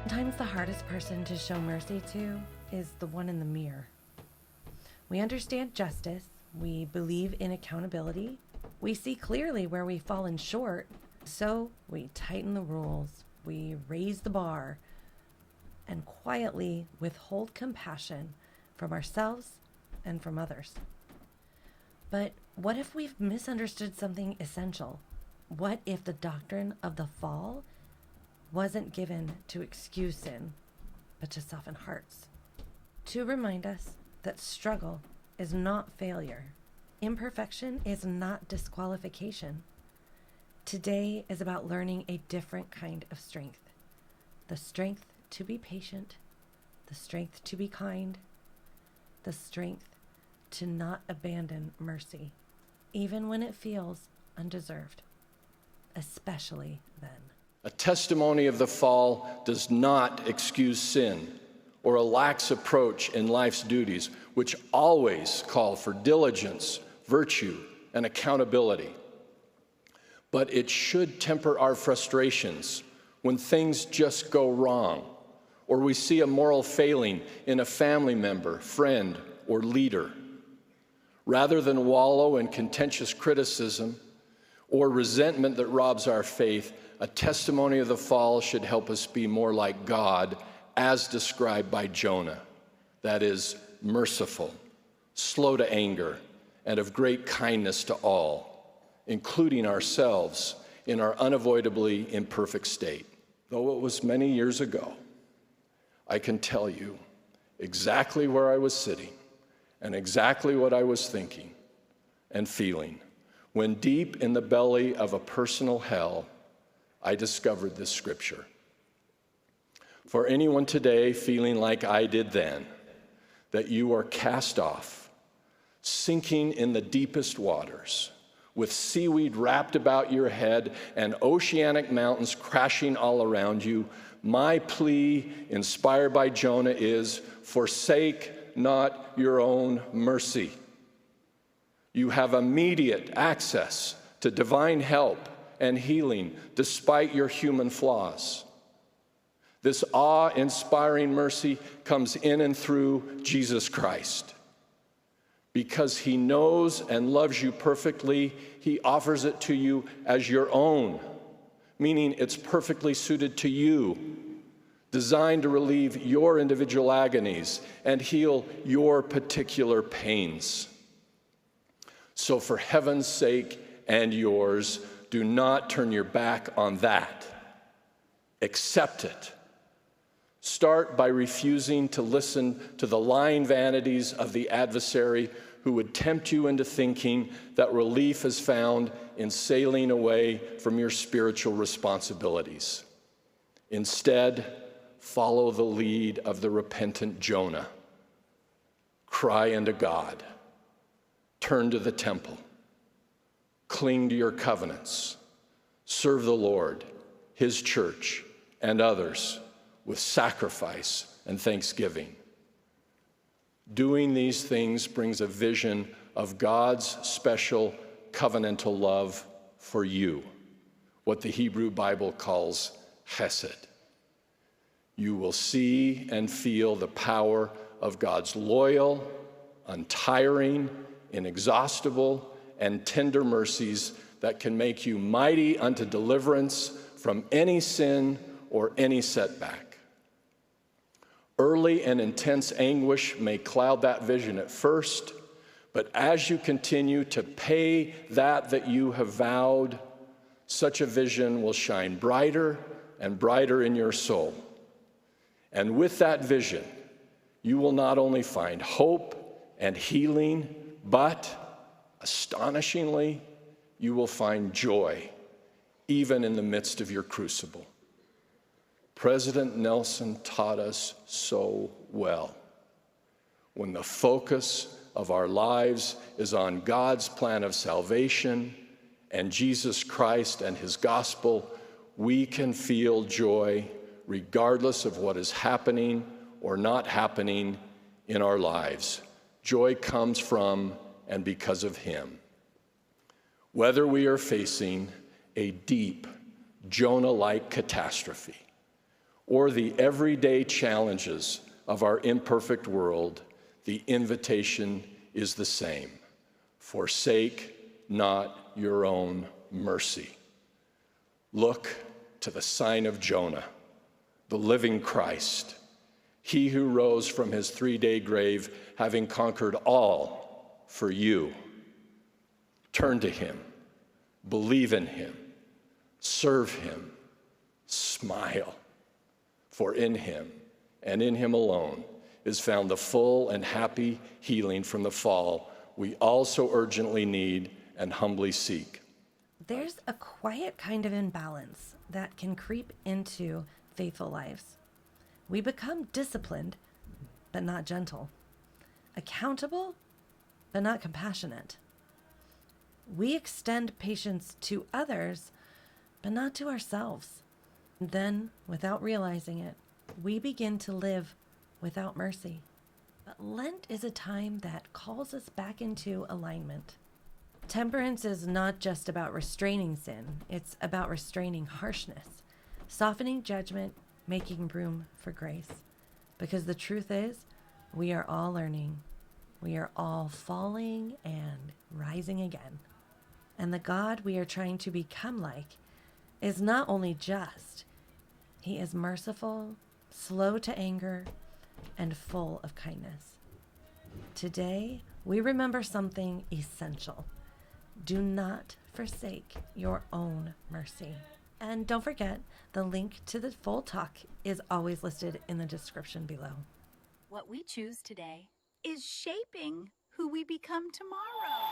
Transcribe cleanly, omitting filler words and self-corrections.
Sometimes the hardest person to show mercy to is the one in the mirror. We understand justice, we believe in accountability, we see clearly where we've fallen short, so we tighten the rules, we raise the bar, and quietly withhold compassion from ourselves and from others. But what if we've misunderstood something essential? What if the doctrine of the fall wasn't given to excuse sin, but to soften hearts? To remind us that struggle is not failure. Imperfection is not disqualification. Today is about learning a different kind of strength. The strength to be patient, the strength to be kind, the strength to not abandon mercy, even when it feels undeserved, especially then. A testimony of the fall does not excuse sin or a lax approach in life's duties, which always call for diligence, virtue, and accountability. But it should temper our frustrations when things just go wrong, or we see a moral failing in a family member, friend, or leader. Rather than wallow in contentious criticism or resentment that robs our faith, a testimony of the fall should help us be more like God as described by Jonah. That is, merciful, slow to anger, and of great kindness to all, including ourselves in our unavoidably imperfect state. Though it was many years ago, I can tell you exactly where I was sitting and exactly what I was thinking and feeling when deep in the belly of a personal hell, I discovered this scripture. For anyone today feeling like I did then, that you are cast off, sinking in the deepest waters, with seaweed wrapped about your head and oceanic mountains crashing all around you, my plea, inspired by Jonah, is forsake not your own mercy. You have immediate access to divine help and healing despite your human flaws. This awe-inspiring mercy comes in and through Jesus Christ. Because he knows and loves you perfectly, he offers it to you as your own, meaning it's perfectly suited to you, designed to relieve your individual agonies and heal your particular pains. So for heaven's sake and yours, do not turn your back on that. Accept it. Start by refusing to listen to the lying vanities of the adversary who would tempt you into thinking that relief is found in sailing away from your spiritual responsibilities. Instead, follow the lead of the repentant Jonah. Cry unto God. Turn to the temple. Cling to your covenants. Serve the Lord, his church, and others with sacrifice and thanksgiving. Doing these things brings a vision of God's special covenantal love for you, what the Hebrew Bible calls chesed. You will see and feel the power of God's loyal, untiring, inexhaustible, and tender mercies that can make you mighty unto deliverance from any sin or any setback. Early and intense anguish may cloud that vision at first, but as you continue to pay that you have vowed, such a vision will shine brighter and brighter in your soul. And with that vision, you will not only find hope and healing, but astonishingly, you will find joy, even in the midst of your crucible. President Nelson taught us so well. When the focus of our lives is on God's plan of salvation and Jesus Christ and his gospel, we can feel joy regardless of what is happening or not happening in our lives. Joy comes from and because of him. Whether we are facing a deep, Jonah-like catastrophe, or the everyday challenges of our imperfect world, the invitation is the same. Forsake not your own mercy. Look to the sign of Jonah, the living Christ, he who rose from his 3-day grave, having conquered all for you. Turn to him, believe in him, serve him, smile, for in him and in him alone is found the full and happy healing from the fall we all so urgently need and humbly seek. There's a quiet kind of imbalance that can creep into faithful lives. We become disciplined, but not gentle. Accountable, but not compassionate. We extend patience to others, but not to ourselves. Then, without realizing it, we begin to live without mercy. But Lent is a time that calls us back into alignment. Temperance is not just about restraining sin, it's about restraining harshness, softening judgment, making room for grace. Because the truth is, we are all learning. We are all falling and rising again. And the God we are trying to become like is not only just, he is merciful, slow to anger, and full of kindness. Today, we remember something essential. Do not forsake your own mercy. And don't forget, the link to the full talk is always listed in the description below. What we choose today is shaping who we become tomorrow.